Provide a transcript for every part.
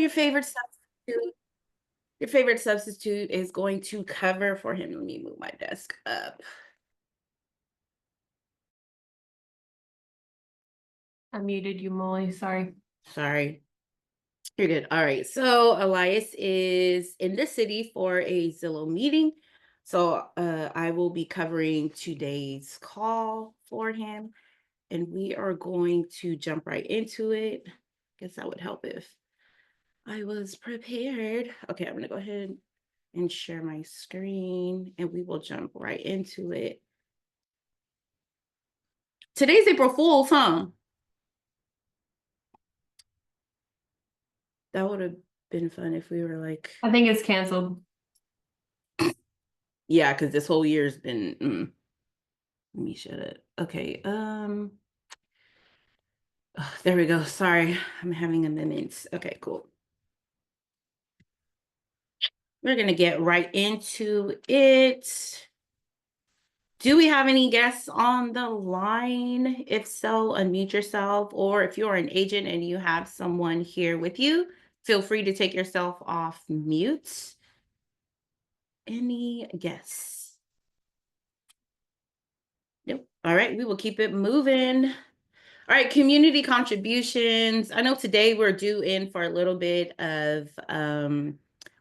your favorite substitute. Your favorite substitute is going to cover for him. Let me move my desk up. I muted you, Molly. Sorry. Sorry. You're good. All right. So Elias is in the city for a Zillow meeting. So I will be covering today's call for him. And we are going to jump right into it. Guess that would help if I was prepared. Okay, I'm gonna go ahead and share my screen and we will jump right into it. Today's April Fool's, huh? That would have been fun if we were like, I think it's canceled. yeah, because this whole year's been let me shut it. Okay, there we go. Sorry, I'm having amendments. Okay, cool. We're gonna get right into it. Do we have any guests on the line? If so, unmute yourself, or if you're an agent and you have someone here with you, feel free to take yourself off mute. Any guests? Nope. All right, we will keep it moving. All right, community contributions. I know today we're due in for a little bit of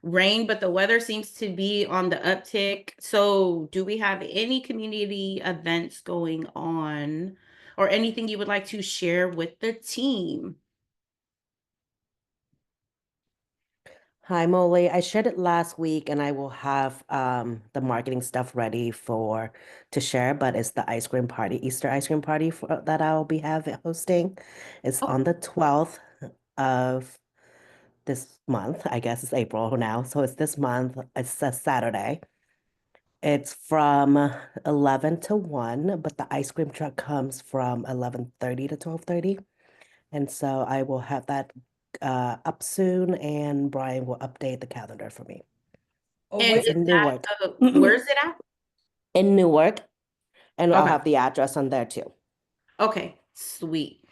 rain, but the weather seems to be on the uptick. So do we have any community events going on or anything you would like to share with the team? Hi, Moli. I shared it last week and I will have the marketing stuff ready to share, but it's the ice cream party, Easter ice cream party that I will be hosting. It's Oh. on the 12th of this month. I guess it's April now. So it's this month. It's a Saturday. It's from 11 to 1, but the ice cream truck comes from 11:30 to 12:30. And so I will have that up soon, and Brian will update the calendar for me. And It's in Newark. where's it at? In Newark, and I'll Okay. have the address on there too. Okay, sweet.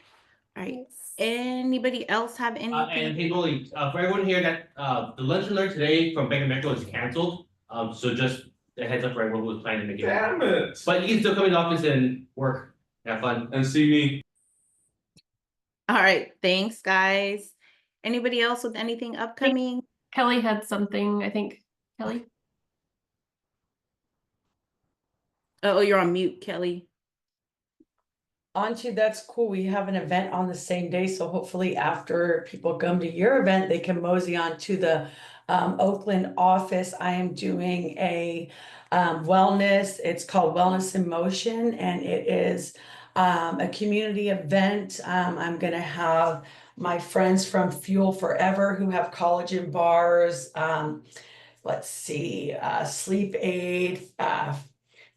All right. Anybody else have anything? And hey, Moli, for everyone here that the lunch and learn today from Bank of Mexico is canceled. So just a heads up for everyone who was planning to make it. Damn it! But you can still come in the office and work, have fun, And see me. All right, thanks, guys. Anybody else with anything upcoming? Kelly had something, I think. Kelly? Oh, you're on mute, Kelly. Anhthu, that's cool. We have an event on the same day, so hopefully after people come to your event, they can mosey on to the Oakland office. I am doing a wellness. It's called Wellness in Motion, and it is a community event. I'm going to have my friends from Fuel Forever who have collagen bars. Let's see, sleep aid,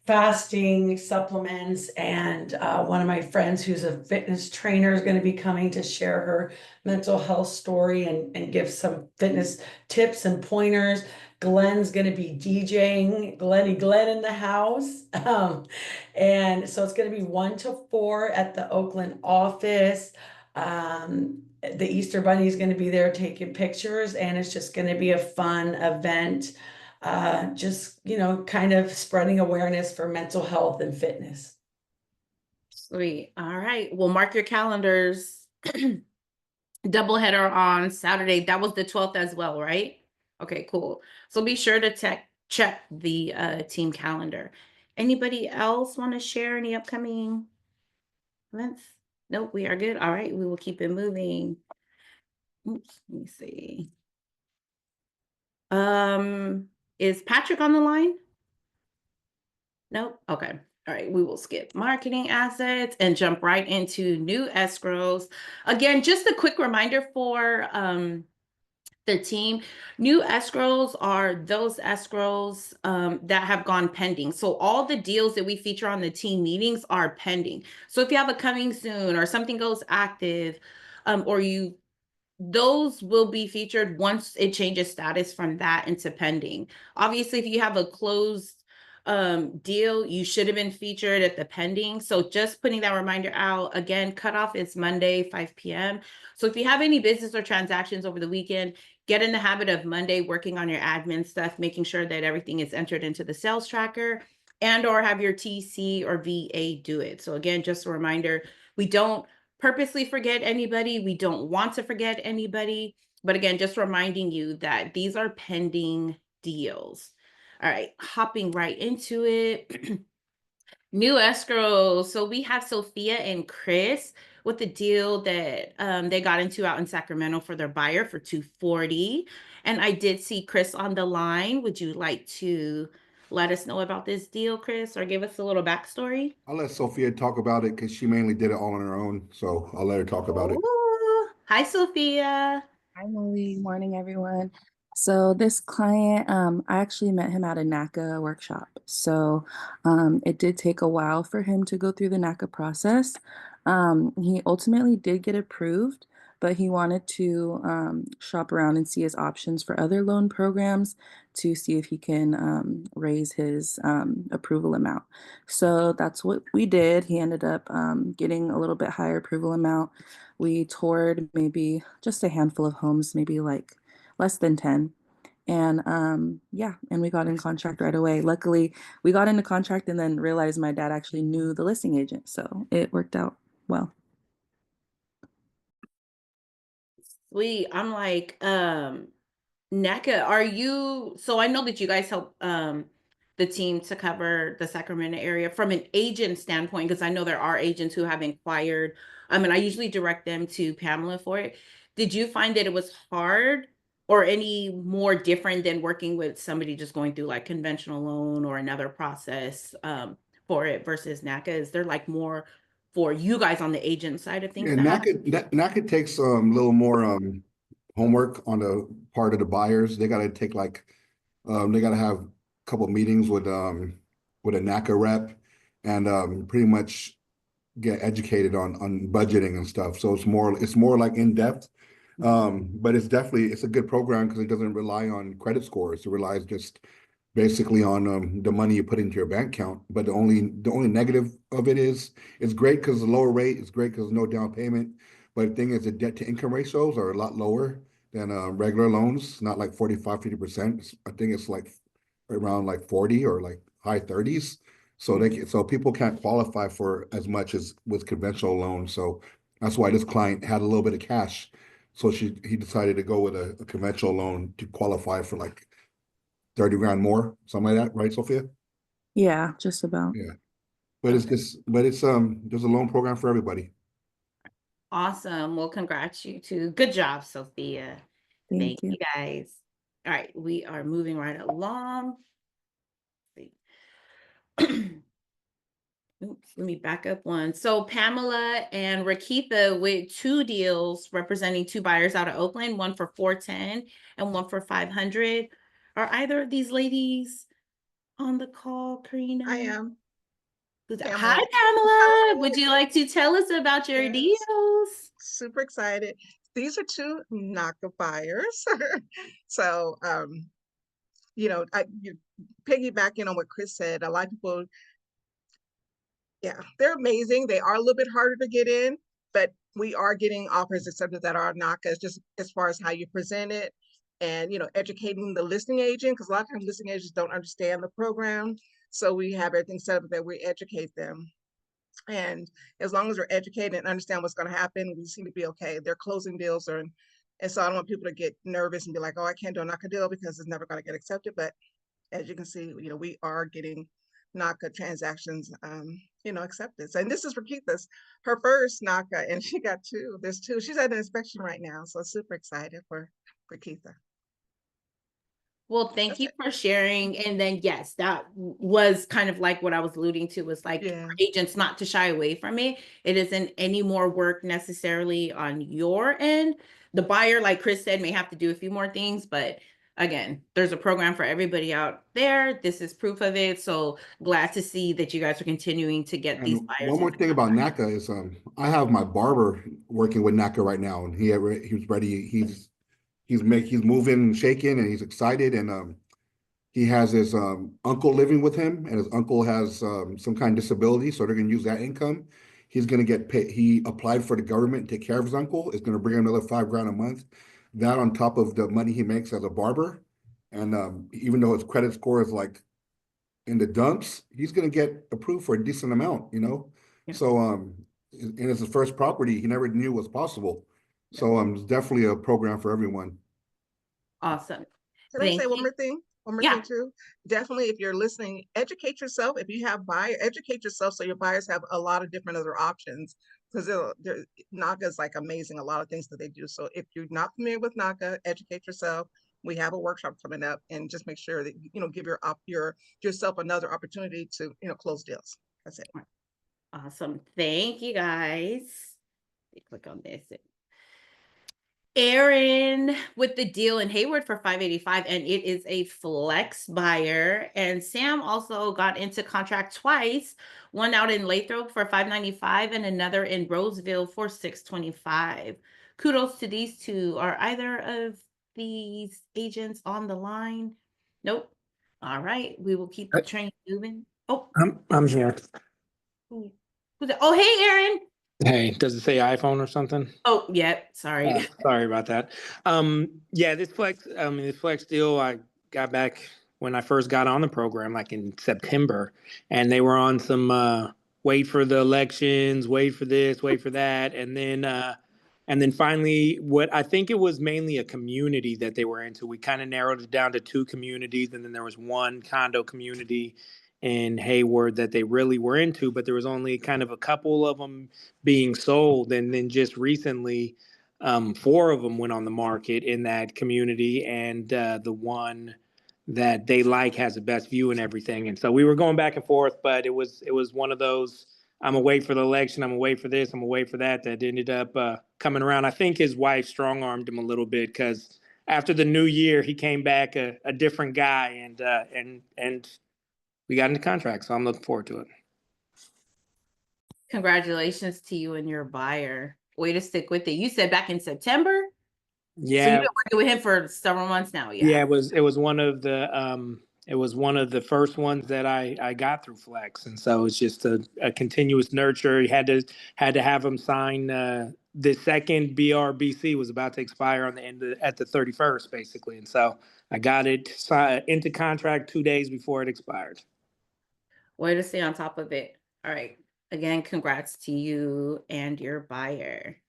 fasting supplements, and one of my friends who's a fitness trainer is going to be coming to share her mental health story and give some fitness tips and pointers. Glenn's going to be DJing, Glenn in the house. And so it's going to be 1 to 4 at the Oakland office. The Easter Bunny is going to be there taking pictures, and it's just going to be a fun event. Just, kind of spreading awareness for mental health and fitness. Sweet. All right. Well, mark your calendars. Doubleheader on Saturday. That was the 12th as well, right? Okay, cool. So be sure to check the team calendar. Anybody else want to share any upcoming events? Nope, we are good. All right, we will keep it moving. Oops, let me see. Is Patrick on the line? Nope. Okay. All right, we will skip marketing assets and jump right into new escrows. Again, just a quick reminder for the team. New escrows are those escrows that have gone pending. So all the deals that we feature on the team meetings are pending. So if you have a coming soon or something goes active, those will be featured once it changes status from that into pending. Obviously, if you have a closed deal, you should have been featured at the pending. So just putting that reminder out. Again, cutoff is Monday, 5 p.m. So if you have any business or transactions over the weekend, get in the habit of Monday working on your admin stuff, making sure that everything is entered into the sales tracker, and or have your TC or VA do it. So again, just a reminder, we don't purposely forget anybody. We don't want to forget anybody. But again, just reminding you that these are pending deals. All right, hopping right into it. New escrow. So we have Sophia and Chris with the deal that they got into out in Sacramento for their buyer for 240. And I did see Chris on the line. Would you like to let us know about this deal, Chris, or give us a little backstory? I'll let Sophia talk about it because she mainly did it all on her own. So I'll let her talk about it. Ooh. Hi, Sophia. Hi, Moli. Morning, everyone. So this client, I actually met him at a NACA workshop. So it did take a while for him to go through the NACA process. He ultimately did get approved, but he wanted to shop around and see his options for other loan programs to see if he can raise his approval amount. So that's what we did. He ended up getting a little bit higher approval amount. We toured maybe just a handful of homes, maybe like less than 10. And yeah, and we got in contract right away. Luckily, we got into contract and then realized my dad actually knew the listing agent. So it worked out well. Sweet. I'm like, NACA, are you, so I know that you guys help the team to cover the Sacramento area from an agent standpoint, because I know there are agents who have inquired. And I usually direct them to Pamela for it. Did you find that it was hard or any more different than working with somebody just going through like conventional loan or another process for it versus NACA? Is there like more for you guys on the agent side of things? Yeah, to have? NACA takes a little more homework on the part of the buyers. They got to take like they got to have a couple meetings with a NACA rep and pretty much get educated on budgeting and stuff. So it's more like in depth. But it's a good program because it doesn't rely on credit scores. It relies just basically on the money you put into your bank account. But the only negative of it is it's great because the lower rate. It's great because no down payment. But the thing is, the debt to income ratios are a lot lower than regular loans. Not like 45-50%. I think it's like around like 40 or like high 30s. So people can't qualify for as much as with conventional loans. So that's why this client had a little bit of cash. So he decided to go with a conventional loan to qualify for like 30 grand more, something like that, right, Sophia? Yeah, just about. Yeah. But there's a loan program for everybody. Awesome. Well, congrats you too. Good job, Sophia. Thank you. You guys. All right, we are moving right along. Oops, let me back up one. So Pamela and Rakeitha with 2 deals representing 2 buyers out of Oakland, one for 410 and one for 500. Are either of these ladies on the call, Karina? I am. Hi, Pamela. Pamela. Would you like to tell us about your Yes. deals? Super excited. These are 2 NACA buyers. So, you piggybacking on what Chris said, a lot of people, yeah, they're amazing. They are a little bit harder to get in, but we are getting offers accepted that are NACAs just as far as how you present it and, educating the listing agent, because a lot of times listing agents don't understand the program. So we have everything set up that we educate them. And as long as we're educated and understand what's going to happen, we seem to be okay. They're closing deals, and so I don't want people to get nervous and be like, "Oh, I can't do a NACA deal because it's never going to get accepted." But as you can see, we are getting NACA transactions, accepted. And this is Rakeitha's her first NACA, and she got 2. There's 2. She's at an inspection right now, so super excited for Rakeitha. Well, thank you for sharing. And then, yes, that was kind of like what I was alluding to, was like Yeah. for agents not to shy away from it. It isn't any more work necessarily on your end. The buyer, like Chris said, may have to do a few more things, but again, there's a program for everybody out there. This is proof of it. So glad to see that you guys are continuing to get these And buyers. one more thing about NACA is I have my barber working with NACA right now, and he was ready. He's moving and shaking, and he's excited, and he has his uncle living with him, and his uncle has some kind of disability, so they're gonna use that income. He's gonna get paid. He applied for the government to take care of his uncle. It's gonna bring him another $5,000 a month. That on top of the money he makes as a barber, and even though his credit score is like in the dumps, he's gonna get approved for a decent amount, you know. Yeah. So and it's his first property. He never knew was possible. So it's definitely a program for everyone. Awesome. Can I say Thank one you. more thing? One more Yeah. thing too. Definitely, if you're listening, educate yourself. If you have buyer, educate yourself so your buyers have a lot of different other options. Because NACA is like amazing, a lot of things that they do. So if you're not familiar with NACA, educate yourself. We have a workshop coming up, and just make sure that give yourself another opportunity to close deals. That's it. Awesome. Thank you guys. Click on this. Aaron with the deal in Hayward for 585, and it is a flex buyer. And Sam also got into contract twice, one out in Lathrop for 595 and another in Roseville for 625. Kudos to these two. Are either of these agents on the line? Nope. All right, we will keep the train moving. Oh, I'm here. who's that? Oh, hey, Aaron. Hey, does it say iPhone or something? Oh, yeah, sorry. Sorry about that. Yeah, this flex deal, I got back when I first got on the program, like in September, and they were on some wait for the elections, wait for this, wait for that, and then finally, what I think it was mainly a community that they were into. We kind of narrowed it down to 2 communities, and then there was one condo community in Hayward that they really were into, but there was only kind of a couple of them being sold, and then just recently 4 of them went on the market in that community, and the one that they like has the best view and everything. And so we were going back and forth, but it was one of those, I'm gonna wait for the election, I'm gonna wait for this, I'm gonna wait for that ended up coming around. I think his wife strong-armed him a little bit, because after the new year he came back a different guy, and we got into contract, so I'm looking forward to it. Congratulations to you and your buyer. Way to stick with it. You said back in September? So you've Yeah, been working with him for several months now, yeah, it was one of the first ones that I got through Flex, and so it's just a continuous nurture. You had to have him sign. The second BRBC was about to expire on the end at the 31st, basically, and so I got it into contract 2 days before it expired. Way to stay on top of it. All right. Again, congrats to you and your buyer.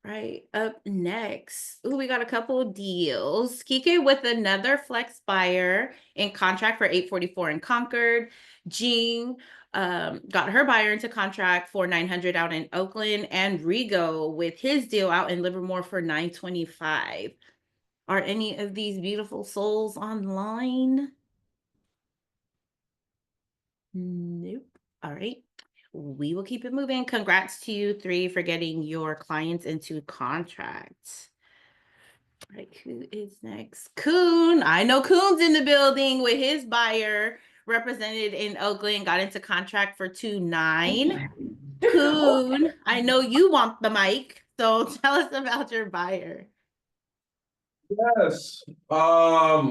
Right, up next. Ooh, we got a couple of deals. Kike with another flex buyer in contract for 844 in Concord. Jean got her buyer into contract for 900 out in Oakland, and Rigo with his deal out in Livermore for 925. Are any of these beautiful souls online? Nope. All right. We will keep it moving. Congrats to you 3 for getting your clients into contracts. All right, who is next? Coon. I know Coon's in the building with his buyer represented in Oakland, got into contract for 2.9. Coon, I know you want the mic, so tell us about your buyer. Yes.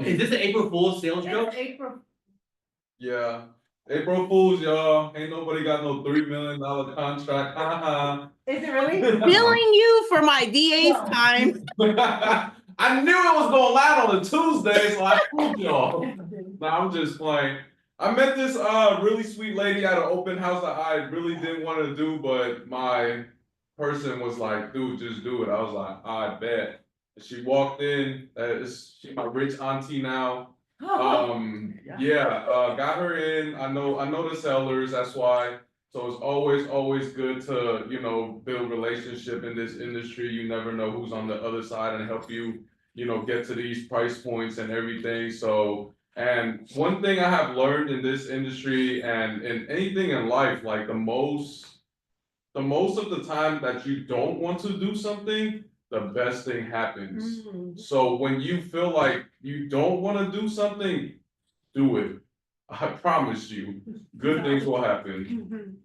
Is this an April Fool's sales joke? Yeah. April Fools, y'all. Ain't nobody got no $3 million contract. Is it really? Billing you for my VA's time. I knew it was gonna land on a Tuesday, so I fooled y'all. No, I'm just playing. I met this really sweet lady at an open house that I really didn't want to do, but my person was like, dude, just do it. I was like, I bet. She walked in, she's my rich auntie now. Got her in. I know the sellers, that's why. So it's always good to, build relationship in this industry. You never know who's on the other side and help you, get to these price points and everything. So, and one thing I have learned in this industry and in anything in life, like the most of the time that you don't want to do something, the best thing happens. So when you feel like you don't want to do something, do it. I promise you, good things will happen.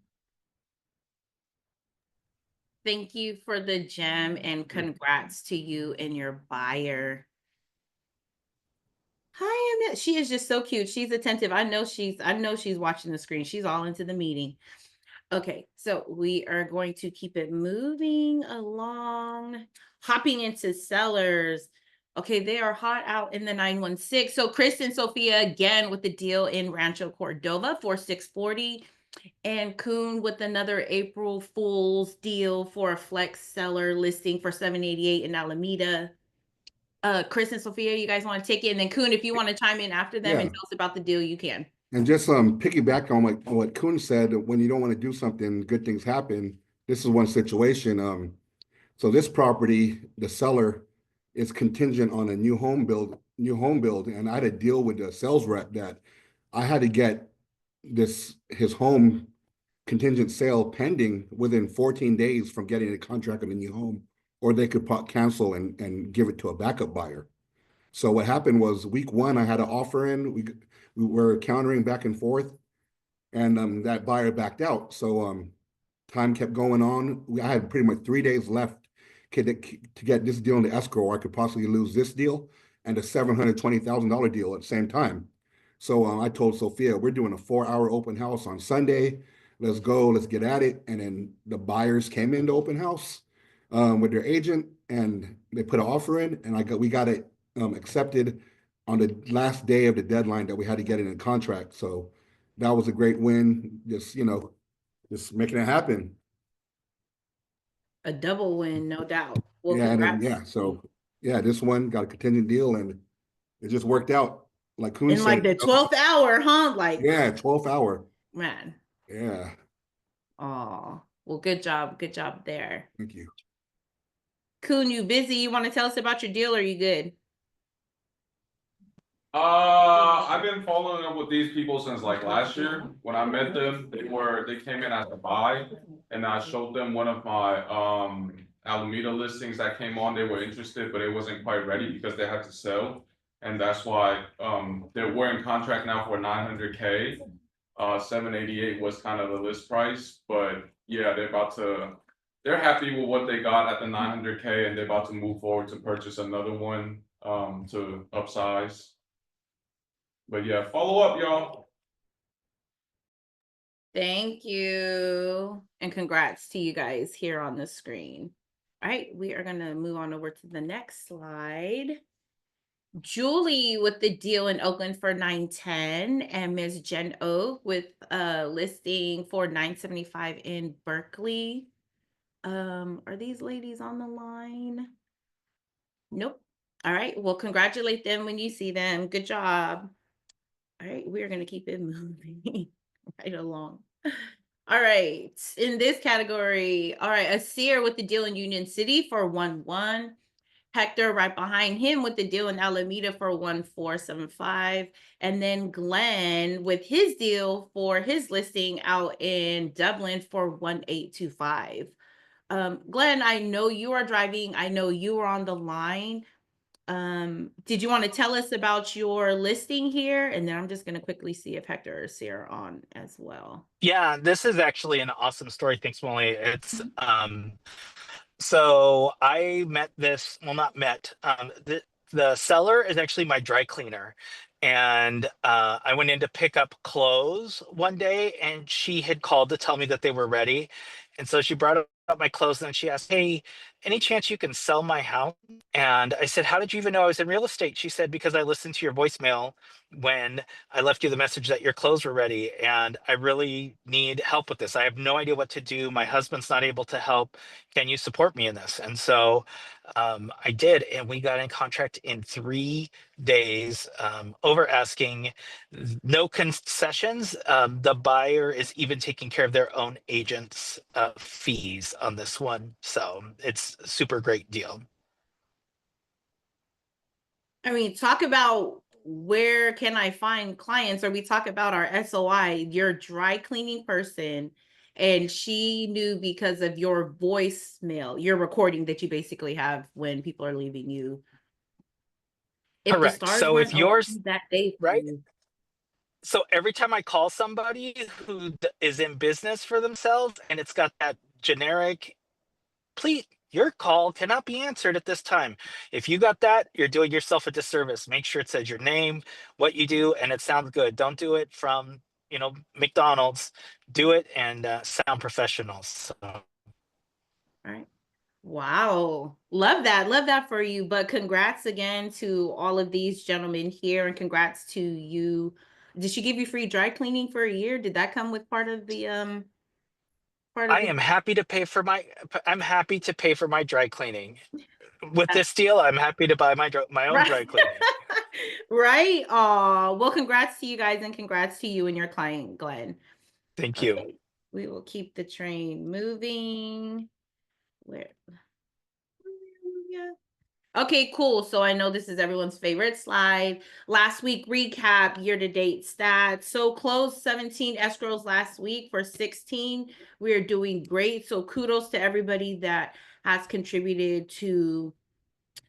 Thank you for the gem and congrats to you and your buyer. Hi, my man. She is just so cute. She's attentive. I know she's watching the screen. She's all into the meeting. Okay, so we are going to keep it moving along, hopping into sellers. Okay, they are hot out in the 916. So Chris and Sophia again with the deal in Rancho Cordova for 640. And Kuhn with another April Fool's deal for a flex seller listing for 788 in Alameda. Chris and Sophia, you guys want to take it? And then Kuhn, if you want to chime in after them and Yeah. tell us about the deal, you can. And just piggyback on what Kuhn said, when you don't want to do something, good things happen. This is one situation. So this property, the seller is contingent on a new home build, and I had to deal with the sales rep that I had to get his home contingent sale pending within 14 days from getting a contract on a new home, or they could cancel and give it to a backup buyer. So what happened was week one, I had an offer in. We were countering back and forth, and that buyer backed out. So time kept going on. I had pretty much 3 days left to get this deal into escrow, or I could possibly lose this deal and a $720,000 deal at the same time. So I told Sophia, we're doing a 4-hour open house on Sunday. Let's go, let's get at it. And then the buyers came into open house with their agent, and they put an offer in, and we got it accepted on the last day of the deadline that we had to get it in contract. So that was a great win. Just making it happen. A double win, no doubt. Well, Yeah, congrats. so this one got a contingent deal, and it just worked out. Like Kuhn In said, like the 12th hour, huh? Like, yeah, 12th hour. man. Yeah, Oh, well, good job there. thank you. Kuhn, you busy? You want to tell us about your deal, or are you good? I've been following up with these people since like last year. When I met them, they came in as a buy, and I showed them one of my Alameda listings that came on. They were interested, but it wasn't quite ready because they had to sell. And that's why we're in contract now for 900K. 788 was kind of the list price, but yeah, they're happy with what they got at the 900K, and they're about to move forward to purchase another one to upsize. But yeah, follow up, y'all. Thank you. And congrats to you guys here on the screen. All right, we are going to move on over to the next slide. Julie with the deal in Oakland for 910, and Ms. Jen O with a listing for 975 in Berkeley. Are these ladies on the line? Nope. All right, well, congratulate them when you see them. Good job. All right, we're going to keep it moving right along. All right, in this category, all right, Asir with the deal in Union City for 1-1. Hector right behind him with the deal in Alameda for 1475. And then Glenn with his deal for his listing out in Dublin for 1825. Glenn, I know you are driving. I know you are on the line. Did you want to tell us about your listing here? And then I'm just going to quickly see if Hector is here on as well. Yeah, this is actually an awesome story. Thanks, Molly. It's so I met this, well, not met. The seller is actually my dry cleaner. And I went in to pick up clothes one day, and she had called to tell me that they were ready. And so she brought up my clothes, and she asked, "Hey, any chance you can sell my house?" And I said, "How did you even know I was in real estate?" She said, "Because I listened to your voicemail when I left you the message that your clothes were ready, and I really need help with this. I have no idea what to do. My husband's not able to help. Can you support me in this?" And so I did, and we got in contract in 3 days, over asking, no concessions. The buyer is even taking care of their own agent's fees on this one. So it's a super great deal. I mean, talk about where can I find clients, or we talk about our SOI, your dry cleaning person, and she knew because of your voicemail, your recording that you basically have when people are leaving you. If the Correct. stars So weren't if yours, aligned that day for right? you. So every time I call somebody who is in business for themselves and it's got that generic, please your call cannot be answered at this time. If you got that, you're doing yourself a disservice. Make sure it says your name, what you do, and it sounds good. Don't do it from, McDonald's. Do it and sound professional. So All right. Wow. Love that. Love that for you. But congrats again to all of these gentlemen here, and congrats to you. Did she give you free dry cleaning for a year? Did that come with part of the I am happy to pay for my dry cleaning. With this deal, I'm happy to buy my own dry cleaning. Right? Oh, well, congrats to you guys, and congrats to you and your client, Glenn. Thank you. Okay, we will keep the train moving. Where? Yeah. Okay, cool. So I know this is everyone's favorite slide. Last week recap, year-to-date stats. So closed 17 escrows last week for 16. We are doing great. So kudos to everybody that has contributed to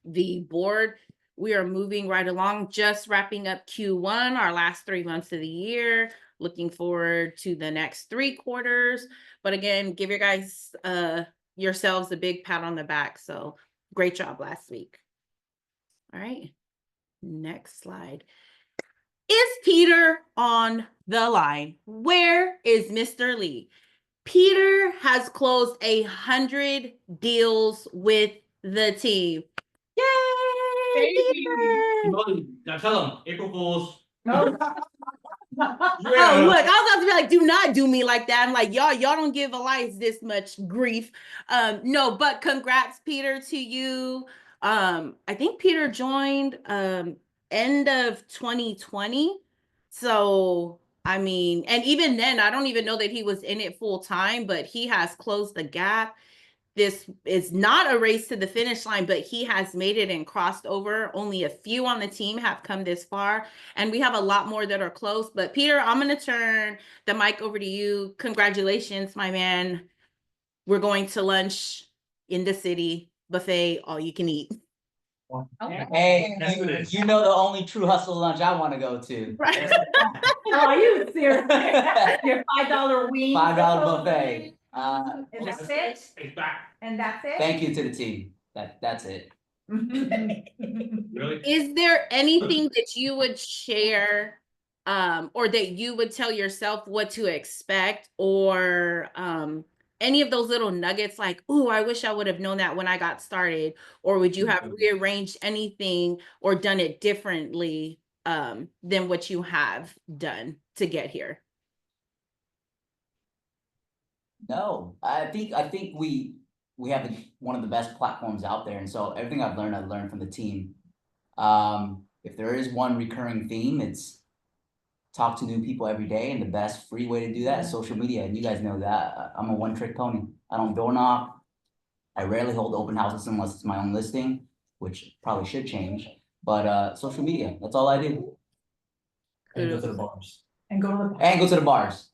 the board. We are moving right along, just wrapping up Q1, our last 3 months of the year. Looking forward to the next 3 quarters. But again, give your guys yourselves a big pat on the back. So great job last week. All right, next slide. Is Peter on the line? Where is Mr. Lee? Peter has closed 100 deals with the team. Yay, Peter! Now tell them, April Fools. Oh, look, I was about to be like, do not do me like that. I'm like, y'all don't give Elias this much grief. No, but congrats, Peter, to you. I think Peter joined end of 2020. So, I mean, and even then, I don't even know that he was in it full time, but he has closed the gap. This is not a race to the finish line, but he has made it and crossed over. Only a few on the team have come this far, and we have a lot more that are close. But Peter, I'm going to turn the mic over to you. Congratulations, my man. We're going to lunch in the city, buffet, all you can eat. Hey, you know the only true hustle lunch I want to go to. Right. Oh, are you serious? Your $5 wings. $5 buffet. And that's it? It's back. And that's it? Thank you to the team. That's it. Really? Is there anything that you would share or that you would tell yourself what to expect, or any of those little nuggets like, oh, I wish I would have known that when I got started? Or would you have rearranged anything or done it differently than what you have done to get here? No, I think we have one of the best platforms out there, and so everything I've learned from the team. If there is one recurring theme, it's talk to new people every day, and the best free way to do that is social media. And you guys know that I'm a one-trick pony. I don't door knock. I rarely hold open houses unless it's my own listing, which probably should change. But social media, that's all I do. And go to the bars. And go to the bars. And go to the bars.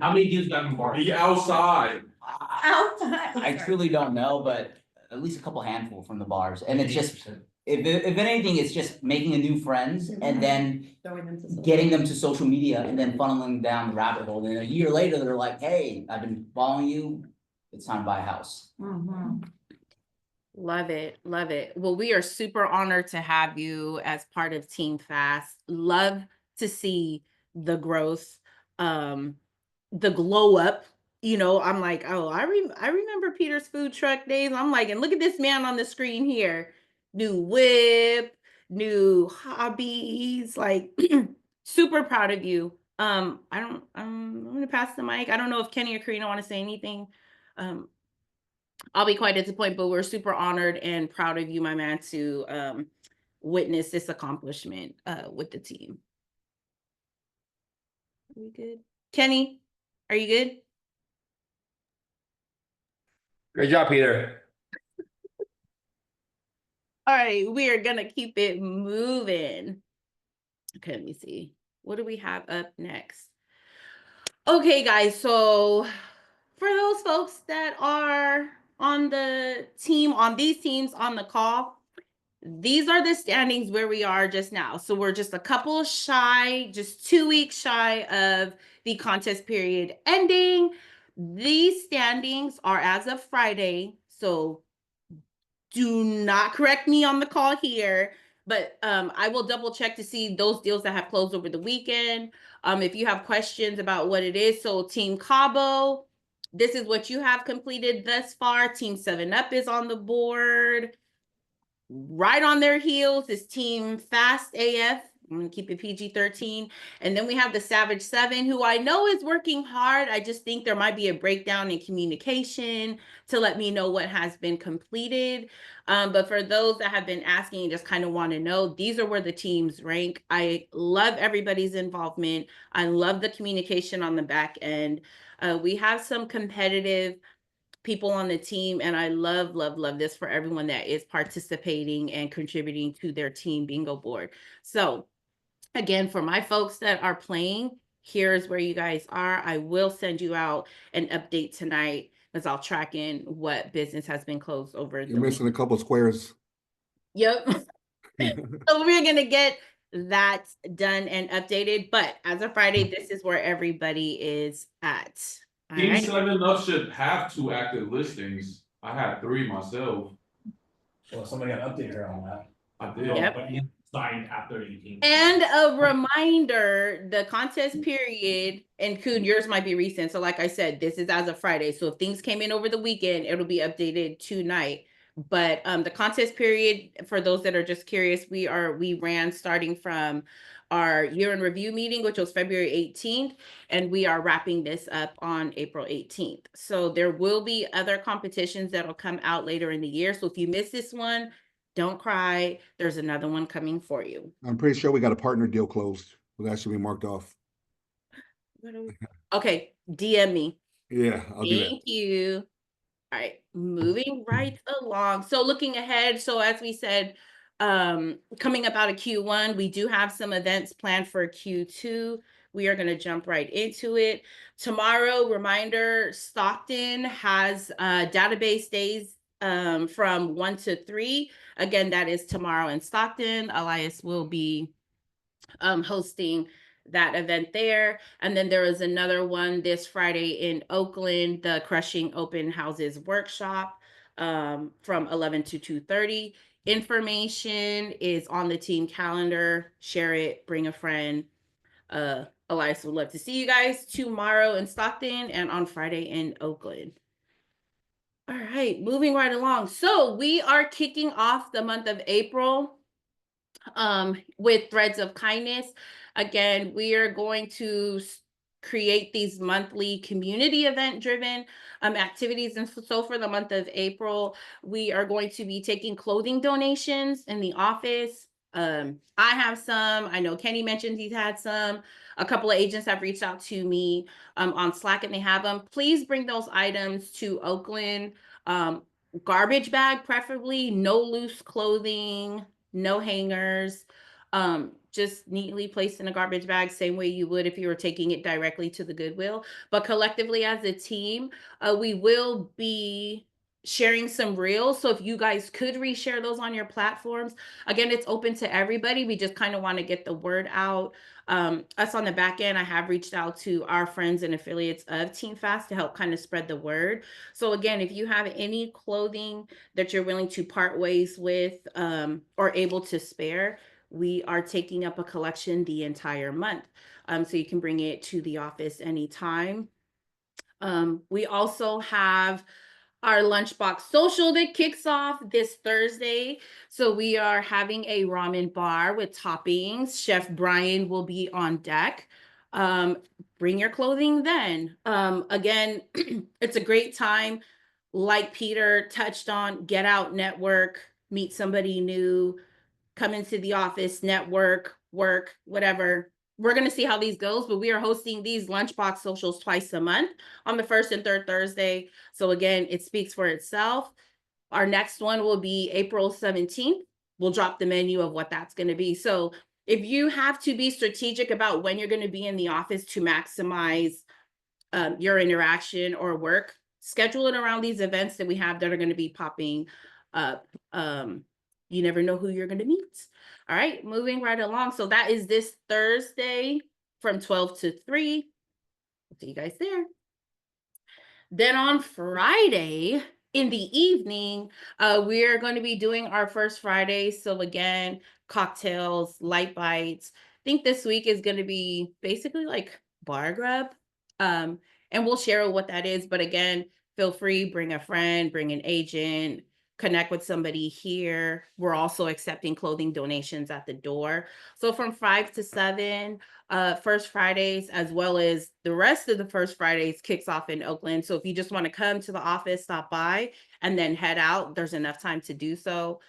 How many deals got in bar? Be outside. Outside. I truly don't know, but at least a couple handful from the bars. And it's just, if anything, it's just making a new friends and then getting them to social media and then funneling down the rabbit hole. And a year later, they're like, hey, I've been following you. It's time to buy a house. Love it. Love it. Well, we are super honored to have you as part of Team Fast. Love to see the growth, the glow up. I'm like, oh, I remember Peter's food truck days. I'm like, and look at this man on the screen here. New whip, new hobbies, like super proud of you. I'm gonna pass the mic. I don't know if Kenny or Karina want to say anything. I'll be quite disappointed, but we're super honored and proud of you, my man, to witness this accomplishment with the team. Are we good? Kenny, are you good? Great job, Peter. All right, we are gonna keep it moving. Okay, let me see. What do we have up next? Okay, guys, so for those folks that are on the team, on these teams on the call, these are the standings where we are just now. So we're just a couple shy, just 2 weeks shy of the contest period ending. These standings are as of Friday, so do not correct me on the call here, but I will double check to see those deals that have closed over the weekend. If you have questions about what it is, so Team Cabo, this is what you have completed thus far. Team 7 Up is on the board. Right on their heels is Team Fast AF. I'm gonna keep it PG-13. And then we have the Savage 7, who I know is working hard. I just think there might be a breakdown in communication to let me know what has been completed. But for those that have been asking and just kind of want to know, these are where the teams rank. I love everybody's involvement. I love the communication on the back end. We have some competitive people on the team, and I love this for everyone that is participating and contributing to their team bingo board. So again, for my folks that are playing, here's where you guys are. I will send you out an update tonight as I'll track in what business has been closed over You're missing a couple squares. Yep. So we're gonna get that done and updated, but as of Friday, this is where everybody is at. All Team right. 7 Up should have 2 active listings. I had 3 myself. Well, somebody got an update here on that. I did. Yep. But he signed after 18. And a reminder, the contest period, and Kuhn, yours might be recent. So like I said, this is as of Friday. So if things came in over the weekend, it'll be updated tonight. But the contest period, for those that are just curious, we ran starting from our year in review meeting, which was February 18th, and we are wrapping this up on April 18th. So there will be other competitions that'll come out later in the year. So if you miss this one, don't cry. There's another one coming for you. I'm pretty sure we got a partner deal closed. So that should be marked off. Okay, DM me. Yeah, I'll do that. Thank you. All right, moving right along. So looking ahead, so as we said, coming up out of Q1, we do have some events planned for Q2. We are going to jump right into it. Tomorrow, reminder, Stockton has database days from 1 to 3. Again, that is tomorrow in Stockton. Elias will be hosting that event there. And then there is another one this Friday in Oakland, the Crushing Open Houses Workshop from 11 to 2:30. Information is on the team calendar. Share it, bring a friend. Elias would love to see you guys tomorrow in Stockton and on Friday in Oakland. All right, moving right along. So we are kicking off the month of April with Threads of Kindness. Again, we are going to create these monthly community event driven activities. And so for the month of April, we are going to be taking clothing donations in the office. I have some. I know Kenny mentioned he's had some. A couple of agents have reached out to me on Slack and they have them. Please bring those items to Oakland. Garbage bag, preferably, no loose clothing, no hangers, just neatly placed in a garbage bag, same way you would if you were taking it directly to the Goodwill. But collectively as a team, we will be sharing some reels. So if you guys could reshare those on your platforms, again, it's open to everybody. We just kind of want to get the word out. Us on the back end, I have reached out to our friends and affiliates of Team Fast to help kind of spread the word. So again, if you have any clothing that you're willing to part ways with or able to spare, we are taking up a collection the entire month. So you can bring it to the office anytime. We also have our Lunchbox Social that kicks off this Thursday. So we are having a ramen bar with toppings. Chef Brian will be on deck. Bring your clothing then. Again, it's a great time. Like Peter touched on, get out, network, meet somebody new, come into the office, network, work, whatever. We're going to see how these goes, but we are hosting these Lunchbox Socials twice a month on the first and third Thursday. So again, it speaks for itself. Our next one will be April 17th. We'll drop the menu of what that's going to be. So if you have to be strategic about when you're going to be in the office to maximize your interaction or work, schedule it around these events that we have that are going to be popping up. You never know who you're going to meet. All right, moving right along. So that is this Thursday from 12 to 3. See you guys there. Then on Friday in the evening, we're going to be doing our first Friday. So again, cocktails, light bites. I think this week is going to be basically like bar grub. And we'll share what that is. But again, feel free, bring a friend, bring an agent, connect with somebody here. We're also accepting clothing donations at the door. So from 5 to 7, First Fridays, as well as the rest of the First Fridays kicks off in Oakland. So if you just want to come to the office, stop by, and then head out, there's enough time to do so.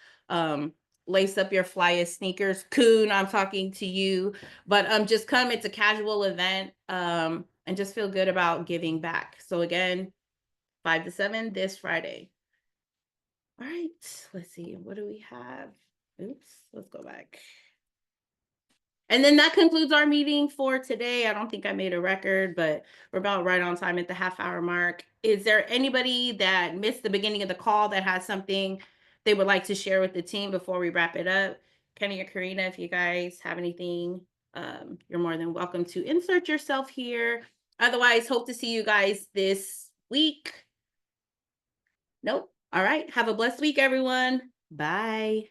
Lace up your flyest sneakers. Coon, I'm talking to you. But just come. It's a casual event. And just feel good about giving back. So again, 5 to 7 this Friday. All right, let's see. What do we have? Oops, let's go back. And then that concludes our meeting for today. I don't think I made a record, but we're about right on time at the half-hour mark. Is there anybody that missed the beginning of the call that has something they would like to share with the team before we wrap it up? Kenny or Karina, if you guys have anything, you're more than welcome to insert yourself here. Otherwise, hope to see you guys this week. Nope. All right. Have a blessed week, everyone. Bye.